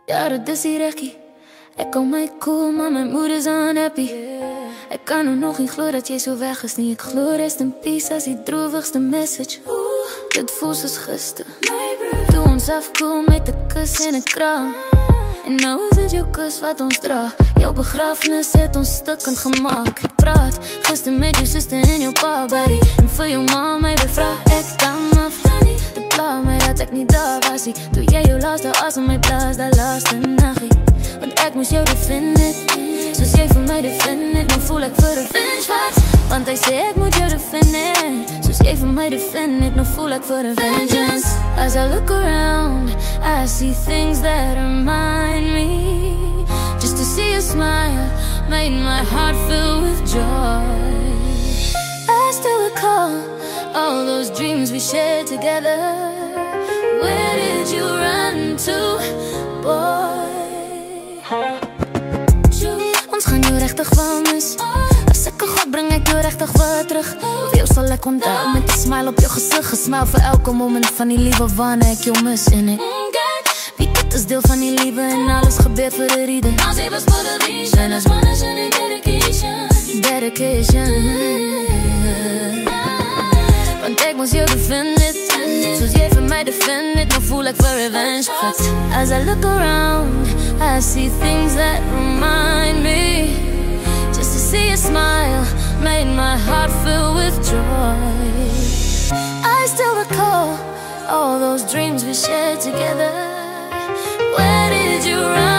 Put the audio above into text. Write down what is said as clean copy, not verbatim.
Ja, dat is die rekkie. Ek hou my cool, maar my mood is unhappy. Ek kan nou nog nie glo dat jy so weg is nie. Ek glo rest in peace as die droevigste message. Dit voel soos gister. Toe ons afkoel met 'n kus en 'n kraam. En nou is dit jou kus wat ons dra. Jou begrafnis het ons stukkend gemaak. Ek praat gister met jou suster en jou pa, buddy. En vir jou ma my bevra ek dan af. Dit pla my dat ek nie daar was nie. Toe jy jou laaste asem my blaas, dat laaste nagie. Want ek moes jou defend het, soos jy vir my defend het. Nou voel ek vir revenge wat, want hy sê ek moet jou defend het, soos jy vir my defend het. Nou voel ek vir vengeance. As I look around, I see things that remind me. Just to see you smile made my heart fill with joy. I still recall all those dreams we shared together. Where did you run to, boy? Ons gaan jou rechtig wel mis. As ek 'n God bring ek jou rechtig wel terug. Vir jou sal ek onthou met 'n smile op jou gesig. 'n Smile vir elke moment van die liewe wanneer ek jou mis. En ek weet dit is deel van die liewe en alles gebeur vir 'n rede. En as one is in dedication. Want ek moes jou defend het, soos jy vir my defend het. Nou voel ek vir revenge. But as I look around, I see things that remind me. Just to see a smile made my heart fill with joy. I still recall all those dreams we shared together. Where did you run?